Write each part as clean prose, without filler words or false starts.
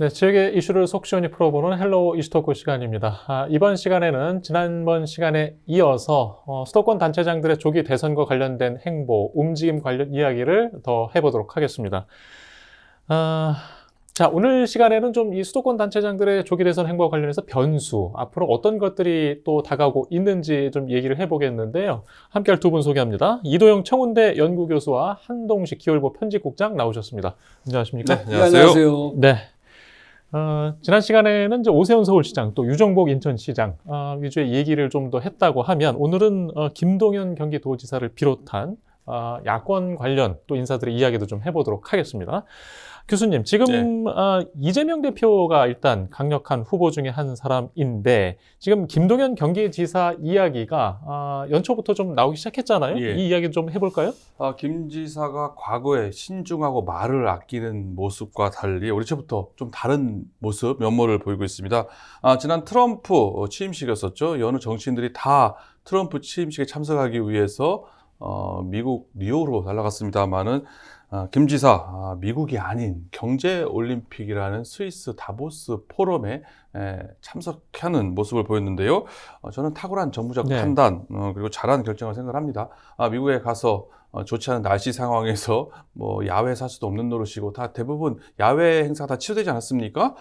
네, 지역의 이슈를 속 시원히 풀어보는 헬로우 이슈토크 시간입니다. 이번 시간에는 지난번 시간에 이어서 수도권 단체장들의 조기 대선과 관련된 행보, 움직임 관련 이야기를 더 해보도록 하겠습니다. 자, 오늘 시간에는 좀 이 수도권 단체장들의 조기 대선 행보와 관련해서 변수, 앞으로 어떤 것들이 또 다가오고 있는지 좀 얘기를 해보겠는데요. 함께할 두 분 소개합니다. 이도영 청운대 연구교수와 한동식 기울보 편집국장 나오셨습니다. 안녕하십니까? 네, 안녕하세요. 네. 지난 시간에는 이제 오세훈 서울시장 또 유정복 인천시장 위주의 얘기를 좀 더 했다고 하면 오늘은 김동연 경기도지사를 비롯한 야권 관련 또 인사들의 이야기도 좀 해보도록 하겠습니다. 교수님, 지금 이재명 대표가 일단 강력한 후보 중에 한 사람인데 지금 김동연 경기지사 이야기가 연초부터 좀 나오기 시작했잖아요. 예. 이 이야기 좀 해볼까요? 김 지사가 과거에 신중하고 말을 아끼는 모습과 달리 올 초부터 좀 다른 모습, 면모를 보이고 있습니다. 지난 트럼프 취임식이었었죠. 여느 정치인들이 다 트럼프 취임식에 참석하기 위해서 미국 뉴욕으로 날아갔습니다만은 김 지사 미국이 아닌 경제올림픽이라는 스위스 다보스 포럼에 참석하는 모습을 보였는데요. 저는 탁월한 정무적 판단 그리고 잘한 결정을 생각합니다. 미국에 가서 좋지 않은 날씨 상황에서 뭐 야외 사수도 없는 노릇이고 다 대부분 야외 행사가 다 치러되지 않았습니까?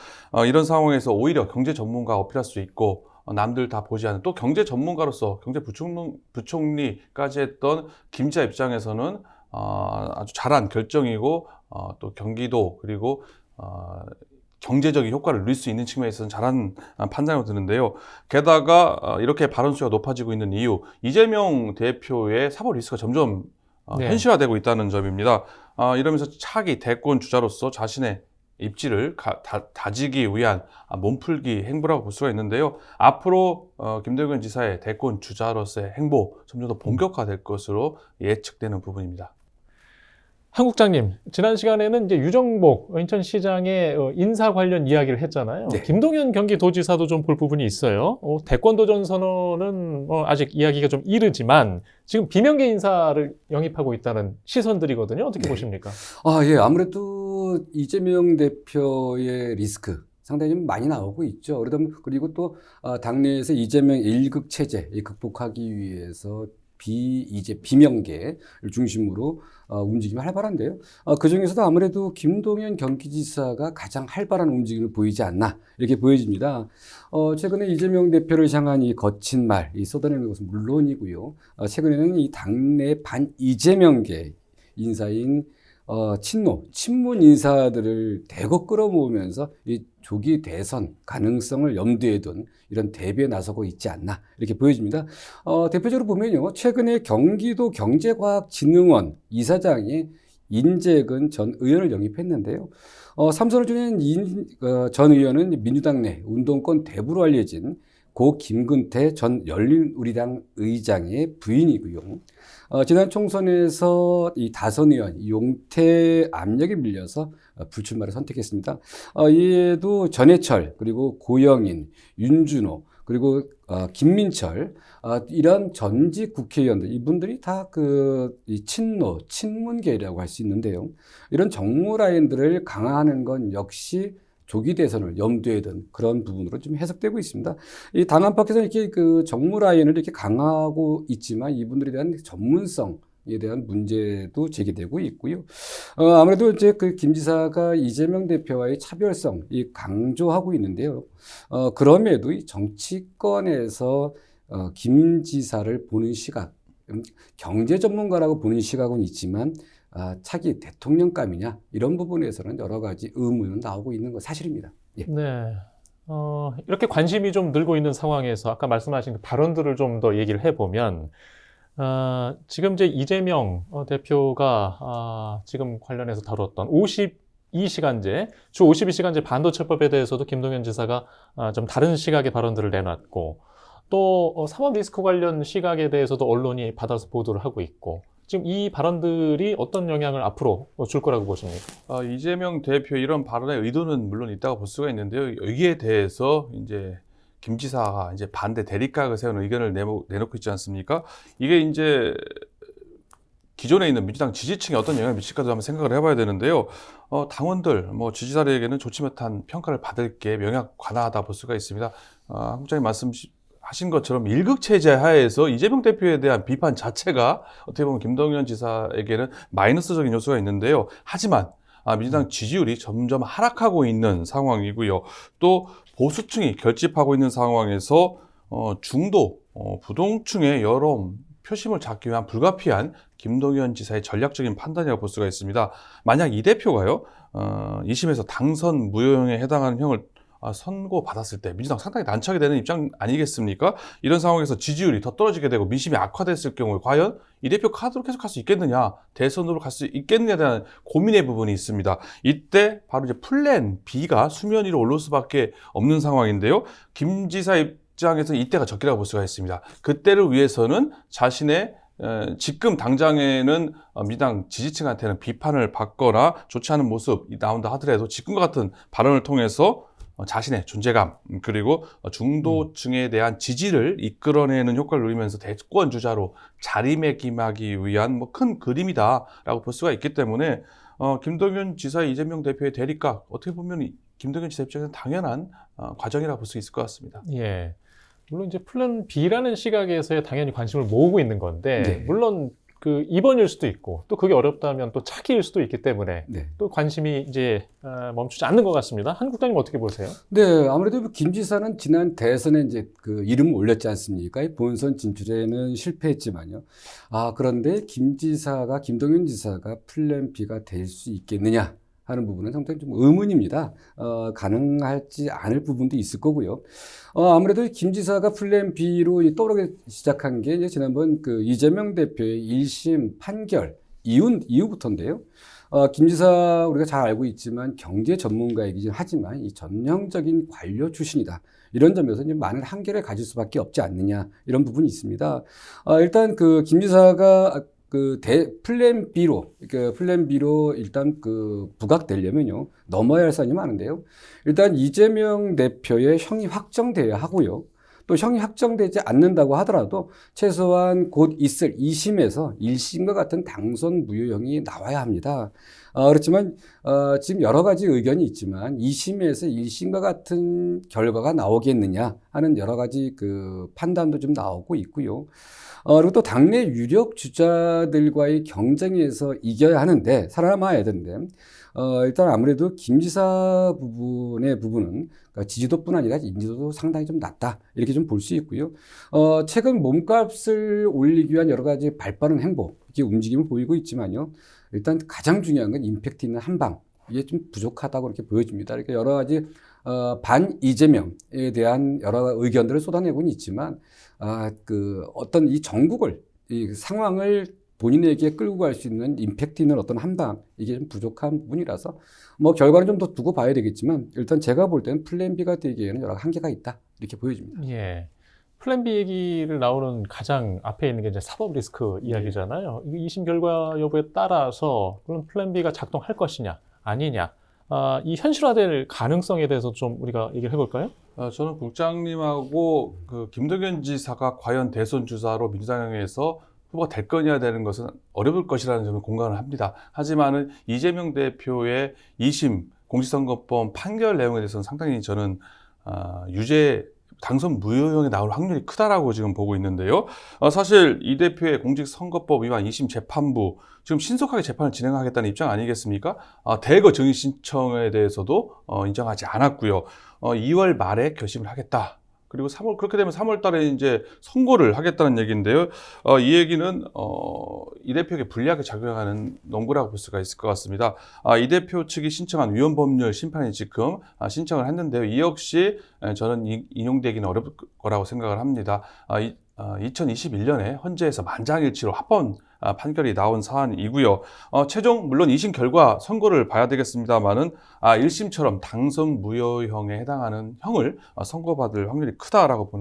이런 상황에서 오히려 경제 전문가 어필할 수 있고 남들 다 보지 않은 또 경제 전문가로서 경제부총리까지 했던 김 지사 입장에서는 아주 잘한 결정이고 또 경기도 그리고 경제적인 효과를 누릴 수 있는 측면에서는 잘한 판단으로 드는데요. 게다가 이렇게 발언 수가 높아지고 있는 이유, 이재명 대표의 사법 리스크가 점점 현실화되고 있다는 점입니다. 이러면서 차기 대권 주자로서 자신의 입지를 다지기 위한 몸풀기 행보라고 볼 수가 있는데요. 앞으로 김동연 지사의 대권 주자로서의 행보 점점 더 본격화될 것으로 예측되는 부분입니다. 한 국장님, 지난 시간에는 이제 유정복 인천시장의 인사 관련 이야기를 했잖아요. 네. 김동연 경기도지사도 좀 볼 부분이 있어요. 대권 도전 선언은 아직 이야기가 좀 이르지만 지금 비명계 인사를 영입하고 있다는 시선들이거든요. 어떻게 보십니까? 예, 아무래도 이재명 대표의 리스크 상당히 좀 많이 나오고 있죠. 그리고 또 당내에서 이재명 1극 체제 극복하기 위해서 비명계를 중심으로 움직임이 활발한데요. 그 중에서도 아무래도 김동연 경기지사가 가장 활발한 움직임을 보이지 않나 이렇게 보여집니다. 최근에 이재명 대표를 향한 이 거친 말, 쏟아내는 것은 물론이고요. 최근에는 이 당내 반 이재명계 인사인 친문 인사들을 대거 끌어모으면서 이 조기 대선 가능성을 염두에 둔 이런 대비에 나서고 있지 않나 이렇게 보여집니다. 대표적으로 보면요, 최근에 경기도 경제과학진흥원 이사장이 인재근 전 의원을 영입했는데요. 삼선을 지낸 전 의원은 민주당 내 운동권 대부로 알려진 고 김근태 전 열린우리당 의장의 부인이고요. 지난 총선에서 이 다선 의원 용태 압력에 밀려서 불출마를 선택했습니다. 이에도 전해철 그리고 고영인, 윤준호 그리고 김민철 이런 전직 국회의원들 이분들이 다 이 친문계라고 할 수 있는데요. 이런 정무 라인들을 강화하는 건 역시 조기 대선을 염두에 둔 그런 부분으로 좀 해석되고 있습니다. 이 당 안팎에서 이렇게 그 정무 라인을 이렇게 강화하고 있지만 이분들에 대한 전문성에 대한 문제도 제기되고 있고요. 아무래도 이제 그 김 지사가 이재명 대표와의 차별성 강조하고 있는데요. 그럼에도 이 정치권에서 김 지사를 보는 시각, 경제 전문가라고 보는 시각은 있지만 차기 대통령감이냐 이런 부분에서는 여러 가지 의문은 나오고 있는 건 사실입니다. 예. 네. 이렇게 관심이 좀 늘고 있는 상황에서 아까 말씀하신 그 발언들을 좀 더 얘기를 해보면 지금 이제 이재명 대표가 지금 관련해서 다뤘던 52시간제, 주 52시간제 반도체법에 대해서도 김동연 지사가 좀 다른 시각의 발언들을 내놨고 또 사법 리스크 관련 시각에 대해서도 언론이 받아서 보도를 하고 있고 지금 이 발언들이 어떤 영향을 앞으로 줄 거라고 보십니까? 이재명 대표 이런 발언의 의도는 물론 있다고 볼 수가 있는데요. 여기에 대해서 이제 김 지사가 이제 반대 대립각을 세우는 의견을 내놓고 있지 않습니까? 이게 이제 기존에 있는 민주당 지지층에 어떤 영향을 미칠까도 한번 생각을 해봐야 되는데요. 당원들, 지지자들에게는 좋지 못한 평가를 받을 게 명약 관화하다 볼 수가 있습니다. 한국장님 말씀하신 것처럼 일극체제 하에서 이재명 대표에 대한 비판 자체가 어떻게 보면 김동연 지사에게는 마이너스적인 요소가 있는데요. 하지만 민주당 지지율이 점점 하락하고 있는 상황이고요. 또 보수층이 결집하고 있는 상황에서 중도, 부동층의 여론, 표심을 잡기 위한 불가피한 김동연 지사의 전략적인 판단이라고 볼 수가 있습니다. 만약 이 대표가요, 2심에서 당선 무효형에 해당하는 형을 선고받았을 때 민주당 상당히 난처하게 되는 입장 아니겠습니까? 이런 상황에서 지지율이 더 떨어지게 되고 민심이 악화됐을 경우에 과연 이 대표 카드로 계속 갈 수 있겠느냐, 대선으로 갈 수 있겠느냐에 대한 고민의 부분이 있습니다. 이때 바로 이제 플랜 B가 수면 위로 올릴 수밖에 없는 상황인데요. 김 지사 입장에서 이때가 적기라고 볼 수가 있습니다. 그때를 위해서는 자신의 지금 당장에는 민주당 지지층한테는 비판을 받거나 좋지 않은 모습이 나온다 하더라도 지금과 같은 발언을 통해서 자신의 존재감 그리고 중도층에 대한 지지를 이끌어내는 효과를 누리면서 대권 주자로 자리매김하기 위한 큰 그림이다라고 볼 수가 있기 때문에 김동연 지사, 이재명 대표의 대립각 어떻게 보면 김동연 지사 입장에서는 당연한 과정이라고 볼 수 있을 것 같습니다. 예. 물론 이제 플랜 B라는 시각에서야 당연히 관심을 모으고 있는 건데, 네. 물론 그 2번일 수도 있고, 또 그게 어렵다면 또 차기일 수도 있기 때문에, 네. 또 관심이 이제 멈추지 않는 것 같습니다. 한국장님 어떻게 보세요? 네, 아무래도 김 지사는 지난 대선에 이제 그 이름을 올렸지 않습니까? 이 본선 진출에는 실패했지만요. 그런데 김동연 지사가 플랜 B가 될 수 있겠느냐 하는 부분은 상당히 좀 의문입니다. 가능할지 않을 부분도 있을 거고요. 아무래도 김 지사가 플랜 B로 떠오르기 시작한 게 이제 지난번 그 이재명 대표의 1심 판결 이후부터인데요. 김 지사 우리가 잘 알고 있지만 경제 전문가이긴 하지만 이 전형적인 관료 출신이다. 이런 점에서 이제 많은 한계를 가질 수밖에 없지 않느냐 이런 부분이 있습니다. 일단 그 김 지사가 플랜 B로 일단 부각되려면요, 넘어야 할 산이 많은데요. 일단 이재명 대표의 형이 확정돼야 하고요. 또 형이 확정되지 않는다고 하더라도 최소한 곧 있을 2심에서 1심과 같은 당선 무효형이 나와야 합니다. 그렇지만, 지금 여러 가지 의견이 있지만 2심에서 1심과 같은 결과가 나오겠느냐 하는 여러 가지 판단도 좀 나오고 있고요. 그리고 또 당내 유력 주자들과의 경쟁에서 이겨야 하는데, 살아남아야 되는데, 일단 아무래도 김 지사 부분은 그러니까 지지도뿐 아니라 인지도도 상당히 좀 낮다. 이렇게 좀 볼 수 있고요. 최근 몸값을 올리기 위한 여러 가지 발빠른 행보, 이렇게 움직임을 보이고 있지만요. 일단 가장 중요한 건 임팩트 있는 한방. 이게 좀 부족하다고 이렇게 보여집니다. 이렇게 여러 가지 반 이재명에 대한 여러 의견들을 쏟아내고는 있지만, 어떤 이 전국을, 이 상황을 본인에게 끌고 갈 수 있는 임팩트 있는 어떤 한방, 이게 좀 부족한 부분이라서, 결과는 좀 더 두고 봐야 되겠지만, 일단 제가 볼 때는 플랜 B가 되기에는 여러 한계가 있다. 이렇게 보여집니다. 예. 플랜 B 얘기를 나오는 가장 앞에 있는 게 이제 사법 리스크 이야기잖아요. 이 2심 결과 여부에 따라서 그럼 플랜 B가 작동할 것이냐, 아니냐. 이 현실화될 가능성에 대해서 좀 우리가 얘기를 해볼까요? 저는 국장님하고 김동연 지사가 과연 대선 주자로 민주당에서 후보가 될 거냐 되는 것은 어려울 것이라는 점을 공감을 합니다. 하지만은 이재명 대표의 2심 공직선거법 판결 내용에 대해서는 상당히 저는 당선 무효형이 나올 확률이 크다라고 지금 보고 있는데요. 사실 이 대표의 공직선거법 위반 2심 재판부 지금 신속하게 재판을 진행하겠다는 입장 아니겠습니까? 대거 증인 신청에 대해서도 인정하지 않았고요. 2월 말에 결심을 하겠다. 그리고 그렇게 되면 3월 달에 이제 선고를 하겠다는 얘기인데요. 이 얘기는, 이 대표에게 불리하게 작용하는 논구라고 볼 수가 있을 것 같습니다. 이 대표 측이 신청한 위헌법률 심판이 지금 신청을 했는데요. 이 역시 저는 인용되기는 어려울 거라고 생각을 합니다. 2021년에 헌재에서 만장일치로 합헌 판결이 나온 사안이고요. 최종 물론 2심 결과 선고를 봐야 되겠습니다만은 1심처럼 당선 무효형에 해당하는 형을 선고받을 확률이 크다라고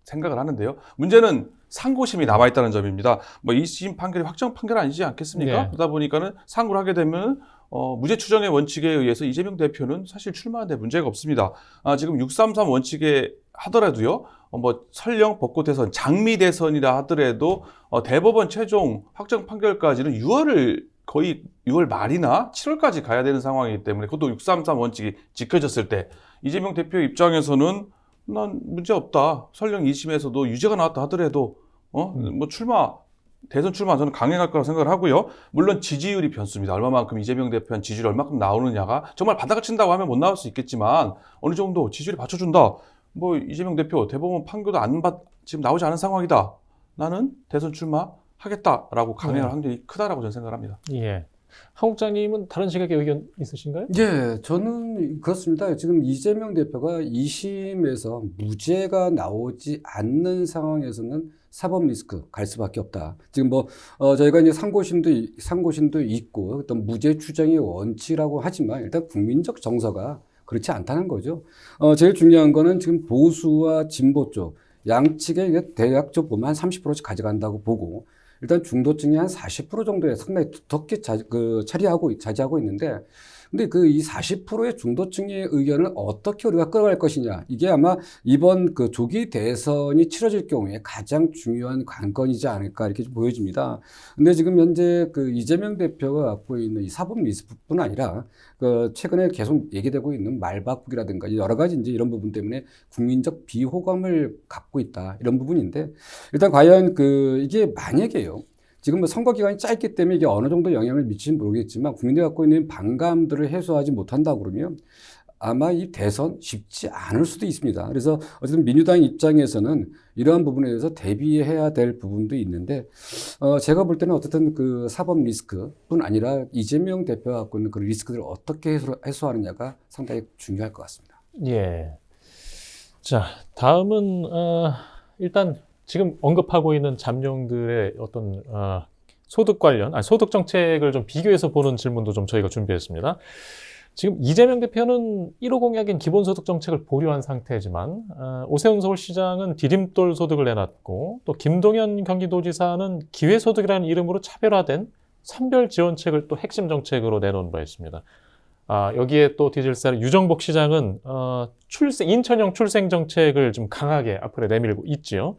생각을 하는데요. 문제는 상고심이 남아있다는 점입니다. 2심 판결이 확정 판결 아니지 않겠습니까? 네. 그러다 보니까는 상고를 하게 되면 무죄 추정의 원칙에 의해서 이재명 대표는 사실 출마하는데 문제가 없습니다. 지금 633 원칙에 하더라도요. 뭐 설령 벚꽃 대선, 장미 대선이라 하더라도 대법원 최종 확정 판결까지는 거의 6월 말이나 7월까지 가야 되는 상황이기 때문에 그것도 633 원칙이 지켜졌을 때 이재명 대표 입장에서는 난 문제 없다. 설령 2심에서도 유죄가 나왔다 하더라도 뭐 대선 출마 저는 강행할 거라고 생각을 하고요. 물론 지지율이 변수입니다. 얼마만큼 이재명 대표한 지지율이 얼마큼 나오느냐가 정말 바닥을 친다고 하면 못 나올 수 있겠지만 어느 정도 지지율이 받쳐준다. 뭐 이재명 대표 대법원 판결도 지금 나오지 않은 상황이다. 나는 대선 출마하겠다라고 강행할 확률이 크다라고 저는 생각을 합니다. 예. 한 국장님은 다른 시각의 의견 있으신가요? 예, 저는 그렇습니다. 지금 이재명 대표가 2심에서 무죄가 나오지 않는 상황에서는 사법 리스크 갈 수밖에 없다. 지금 저희가 이제 상고심도 있고 어떤 무죄 추정의 원칙이라고 하지만 일단 국민적 정서가 그렇지 않다는 거죠. 제일 중요한 거는 지금 보수와 진보 쪽 양측의 대략적 보면 한 30%씩 가져간다고 보고 일단 중도층이 한 40% 정도에 상당히 두텁게 차지하고 있는데 근데 이 40%의 중도층의 의견을 어떻게 우리가 끌어갈 것이냐. 이게 아마 이번 조기 대선이 치러질 경우에 가장 중요한 관건이지 않을까 이렇게 보여집니다. 근데 지금 현재 이재명 대표가 갖고 있는 이 사법 리스크뿐 아니라 최근에 계속 얘기되고 있는 말바꾸기라든가 여러 가지 이제 이런 부분 때문에 국민적 비호감을 갖고 있다. 이런 부분인데 일단 과연 이게 만약에요. 지금 선거 기간이 짧기 때문에 이게 어느 정도 영향을 미칠지 모르겠지만 국민들이 갖고 있는 반감들을 해소하지 못한다 그러면 아마 이 대선 쉽지 않을 수도 있습니다. 그래서 어쨌든 민주당 입장에서는 이러한 부분에 대해서 대비해야 될 부분도 있는데 제가 볼 때는 어쨌든 사법 리스크뿐 아니라 이재명 대표가 갖고 있는 리스크들을 어떻게 해소하느냐가 상당히 중요할 것 같습니다. 예. 자, 다음은 일단 지금 언급하고 있는 잠룡들의 어떤 소득 정책을 좀 비교해서 보는 질문도 좀 저희가 준비했습니다. 지금 이재명 대표는 1호 공약인 기본소득 정책을 보류한 상태지만 오세훈 서울시장은 디딤돌 소득을 내놨고 또 김동연 경기도지사는 기회소득이라는 이름으로 차별화된 선별 지원책을 또 핵심 정책으로 내놓은 바 있습니다. 여기에 또 뒤질사는 유정복 시장은 인천형 출생 정책을 좀 강하게 앞으로 내밀고 있지요.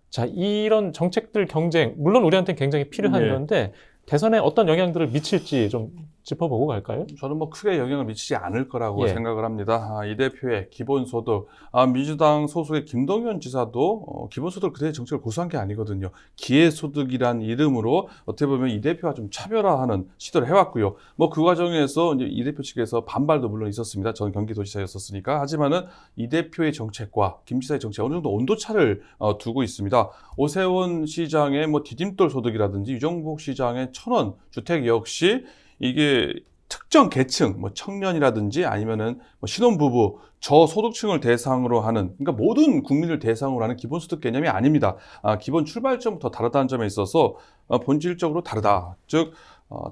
자, 이런 정책들 경쟁, 물론 우리한테 굉장히 필요한 건데 대선에 어떤 영향들을 미칠지 좀 짚어보고 갈까요? 저는 크게 영향을 미치지 않을 거라고 생각을 합니다. 이 대표의 기본소득, 민주당 소속의 김동연 지사도 기본소득 그대의 정책을 고수한 게 아니거든요. 기회소득이란 이름으로 어떻게 보면 이 대표와 좀 차별화하는 시도를 해왔고요. 그 과정에서 이제 이 대표 측에서 반발도 물론 있었습니다. 저는 경기도지사였었으니까. 하지만은 이 대표의 정책과 김 지사의 정책 어느 정도 온도차를 두고 있습니다. 오세훈 시장의 디딤돌 소득이라든지 유정복 시장의 1,000원 주택 역시 이게 특정 계층, 청년이라든지 아니면은 신혼부부, 저소득층을 대상으로 하는, 그러니까 모든 국민을 대상으로 하는 기본소득 개념이 아닙니다. 기본 출발점부터 다르다는 점에 있어서 본질적으로 다르다. 즉,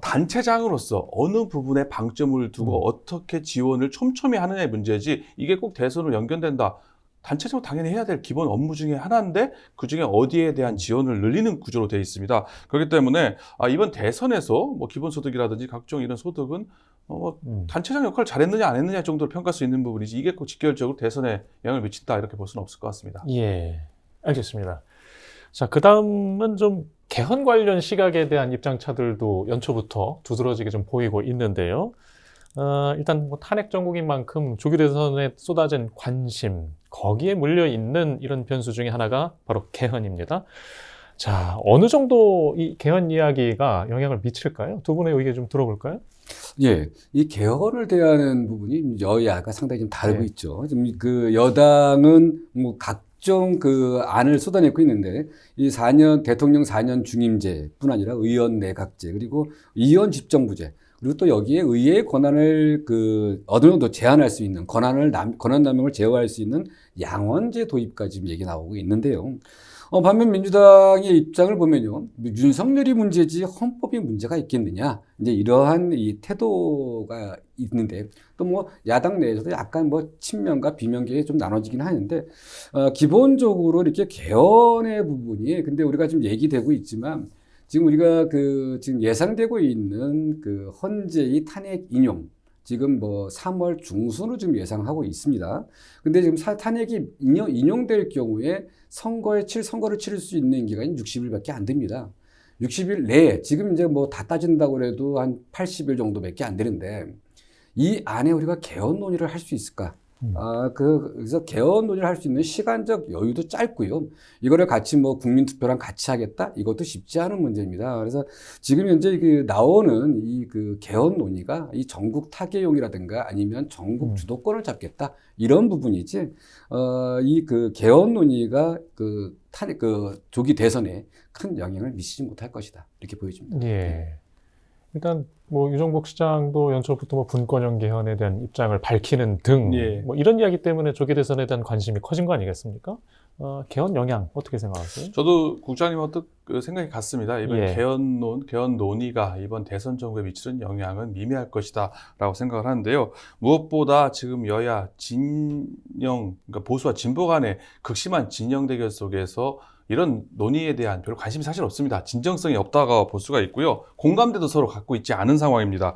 단체장으로서 어느 부분에 방점을 두고 어떻게 지원을 촘촘히 하느냐의 문제지 이게 꼭 대선으로 연결된다. 단체적으로 당연히 해야 될 기본 업무 중에 하나인데 그중에 어디에 대한 지원을 늘리는 구조로 되어 있습니다. 그렇기 때문에 이번 대선에서 기본소득이라든지 각종 이런 소득은 단체장 역할을 잘했느냐 안 했느냐 정도로 평가할 수 있는 부분이지 이게 꼭 직결적으로 대선에 영향을 미친다 이렇게 볼 수는 없을 것 같습니다. 예, 알겠습니다. 자, 그 다음은 좀 개헌 관련 시각에 대한 입장차들도 연초부터 두드러지게 좀 보이고 있는데요. 일단 탄핵 정국인 만큼 조기 대선에 쏟아진 관심, 거기에 물려 있는 이런 변수 중에 하나가 바로 개헌입니다. 자, 어느 정도 이 개헌 이야기가 영향을 미칠까요? 두 분의 의견 좀 들어볼까요? 예, 이 개헌을 대하는 부분이 여야가 상당히 좀 다르고 있죠. 좀 여당은 각종 안을 쏟아내고 있는데 이 대통령 4년 중임제뿐 아니라 의원 내각제 그리고 의원 집정부제 그리고 또 여기에 의회의 권한을 어느 정도 제한할 수 있는 권한 남용을 제어할 수 있는 양원제 도입까지 지금 얘기 나오고 있는데요. 반면 민주당의 입장을 보면요, 윤석열이 문제지 헌법이 문제가 있겠느냐 이제 이러한 이 태도가 있는데 또 야당 내에서도 약간 친명과 비명계에 좀 나눠지긴 하는데 기본적으로 이렇게 개헌의 부분이 근데 우리가 지금 얘기되고 있지만. 지금 우리가 지금 예상되고 있는 헌재의 탄핵 인용, 지금 뭐 3월 중순으로 지금 예상하고 있습니다. 근데 지금 탄핵이 인용될 경우에 선거를 치를 수 있는 기간이 60일밖에 안 됩니다. 60일 내에 지금 이제 뭐 다 따진다고 해도 한 80일 정도밖에 안 되는데 이 안에 우리가 개헌 논의를 할 수 있을까? 그래서 개헌 논의를 할 수 있는 시간적 여유도 짧고요. 이거를 같이 뭐 국민투표랑 같이 하겠다? 이것도 쉽지 않은 문제입니다. 그래서 지금 현재 나오는 이 개헌 논의가 이 전국 타개용이라든가 아니면 전국 주도권을 잡겠다? 이런 부분이지, 이 개헌 논의가 조기 대선에 큰 영향을 미치지 못할 것이다. 이렇게 보여집니다. 예. 일단 뭐 유정복 시장도 연초부터 뭐 분권형 개헌에 대한 입장을 밝히는 등 예. 뭐 이런 이야기 때문에 조기 대선에 대한 관심이 커진 거 아니겠습니까? 개헌 영향 어떻게 생각하세요? 저도 국장님과 생각이 같습니다. 이번 예. 개헌 논의가 이번 대선 정부에 미치는 영향은 미미할 것이다라고 생각을 하는데요. 무엇보다 지금 여야 진영, 그러니까 보수와 진보 간의 극심한 진영 대결 속에서 이런 논의에 대한 별 관심이 사실 없습니다. 진정성이 없다고 볼 수가 있고요. 공감대도 서로 갖고 있지 않은 상황입니다.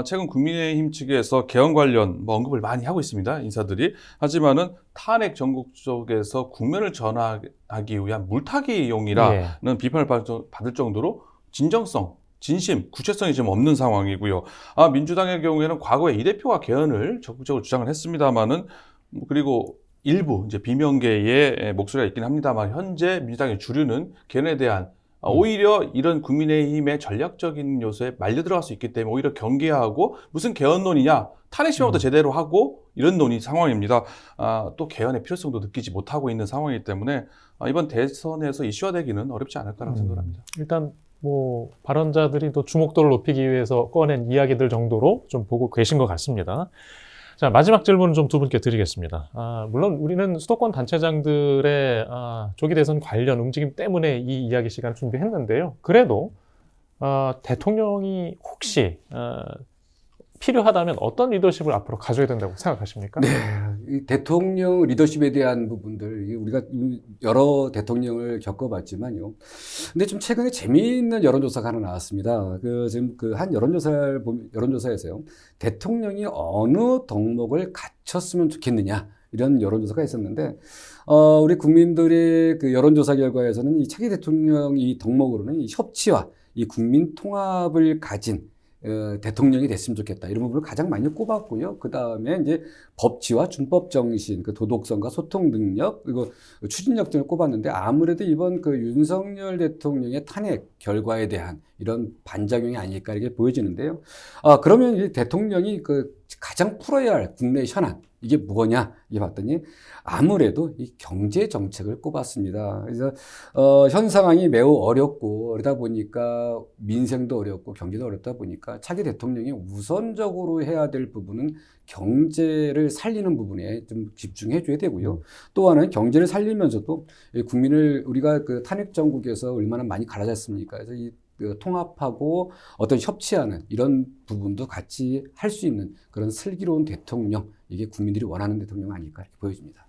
최근 국민의힘 측에서 개헌 관련 뭐 언급을 많이 하고 있습니다. 인사들이. 하지만은 탄핵 전국 쪽에서 국면을 전환하기 위한 물타기용이라는 비판을 받을 정도로 진정성, 진심, 구체성이 좀 없는 상황이고요. 민주당의 경우에는 과거에 이 대표가 개헌을 적극적으로 주장을 했습니다만은 그리고 일부 이제 비명계의 목소리가 있긴 합니다만 현재 민주당의 주류는 개헌에 대한 오히려 이런 국민의힘의 전략적인 요소에 말려 들어갈 수 있기 때문에 오히려 경계하고 무슨 개헌 논의냐 탄핵 심판부터 제대로 하고 이런 논의 상황입니다. 또 개헌의 필요성도 느끼지 못하고 있는 상황이기 때문에 이번 대선에서 이슈화되기는 어렵지 않을까라고 생각합니다. 일단 뭐 발언자들이 또 주목도를 높이기 위해서 꺼낸 이야기들 정도로 좀 보고 계신 것 같습니다. 자, 마지막 질문은 좀 두 분께 드리겠습니다. 물론 우리는 수도권 단체장들의 조기 대선 관련 움직임 때문에 이 이야기 시간 준비했는데요. 그래도 대통령이 혹시 필요하다면 어떤 리더십을 앞으로 가져야 된다고 생각하십니까? 네, 이 대통령 리더십에 대한 부분들 우리가 여러 대통령을 겪어봤지만요. 근데 좀 최근에 재미있는 여론조사가 하나 나왔습니다. 지금 한 여론조사에서요, 대통령이 어느 덕목을 갖췄으면 좋겠느냐 이런 여론조사가 있었는데, 우리 국민들의 여론조사 결과에서는 이 차기 대통령 이 덕목으로는 이 협치와 이 국민 통합을 가진 대통령이 됐으면 좋겠다. 이런 부분을 가장 많이 꼽았고요. 그 다음에 이제 법치와 준법 정신, 도덕성과 소통 능력, 그리고 추진력 등을 꼽았는데 아무래도 이번 윤석열 대통령의 탄핵 결과에 대한 이런 반작용이 아닐까 이렇게 보여지는데요. 그러면 이 대통령이 가장 풀어야 할 국내 현안, 이게 뭐냐? 이게 봤더니 아무래도 이 경제 정책을 꼽았습니다. 그래서 현 상황이 매우 어렵고 그러다 보니까 민생도 어렵고 경제도 어렵다 보니까 차기 대통령이 우선적으로 해야 될 부분은 경제를 살리는 부분에 좀 집중해 줘야 되고요. 또 하나는 경제를 살리면서도 국민을 우리가 탄핵 정국에서 얼마나 많이 갈라졌습니까? 그래서 이 통합하고 어떤 협치하는 이런 부분도 같이 할 수 있는 그런 슬기로운 대통령, 이게 국민들이 원하는 대통령 아닐까 이렇게 보여집니다.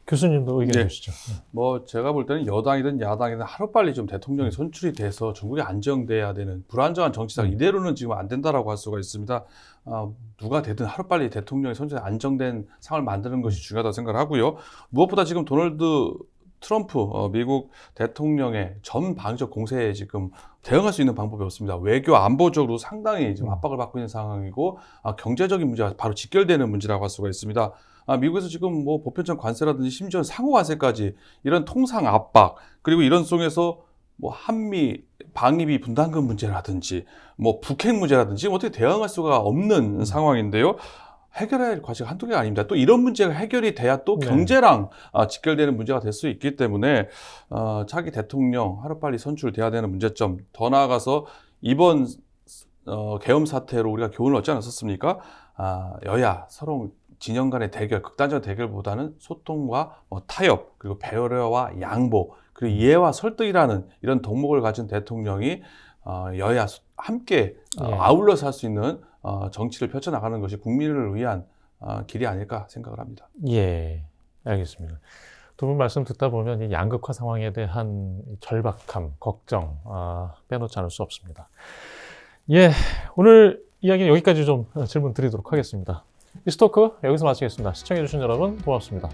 교수님도 의견 주시죠. 뭐 제가 볼 때는 여당이든 야당이든 하루빨리 좀 대통령이 선출이 돼서 전국이 안정돼야 되는 불안정한 정치상 이대로는 지금 안 된다라고 할 수가 있습니다. 누가 되든 하루빨리 대통령이 선출돼 안정된 상황을 만드는 것이 중요하다고 생각을 하고요. 무엇보다 지금 도널드 트럼프 미국 대통령의 전 방위적 공세에 지금 대응할 수 있는 방법이 없습니다. 외교 안보적으로 상당히 지금 압박을 받고 있는 상황이고 경제적인 문제가 바로 직결되는 문제라고 할 수가 있습니다. 미국에서 지금 뭐 보편적 관세라든지 심지어 상호 관세까지 이런 통상 압박, 그리고 이런 속에서 뭐 한미 방위비 분담금 문제라든지 뭐 북핵 문제라든지 지금 어떻게 대응할 수가 없는 상황인데요. 해결해야 할 과제가 한두 개가 아닙니다. 또 이런 문제가 해결이 돼야 또 경제랑 직결되는 문제가 될 수 있기 때문에 차기 대통령 하루빨리 선출돼야 되는 문제점, 더 나아가서 이번 계엄 사태로 우리가 교훈을 얻지 않았었습니까? 여야 서로 진영 간의 대결, 극단적 대결보다는 소통과 타협, 그리고 배려와 양보, 그리고 이해와 설득이라는 이런 덕목을 가진 대통령이 여야 함께 아울러서 할 수 있는 정치를 펼쳐나가는 것이 국민을 위한 길이 아닐까 생각을 합니다. 예, 알겠습니다. 두 분 말씀 듣다 보면 이 양극화 상황에 대한 이 절박함, 걱정 빼놓지 않을 수 없습니다. 예, 오늘 이야기는 여기까지 좀 질문 드리도록 하겠습니다. 이 스토크 여기서 마치겠습니다. 시청해주신 여러분 고맙습니다.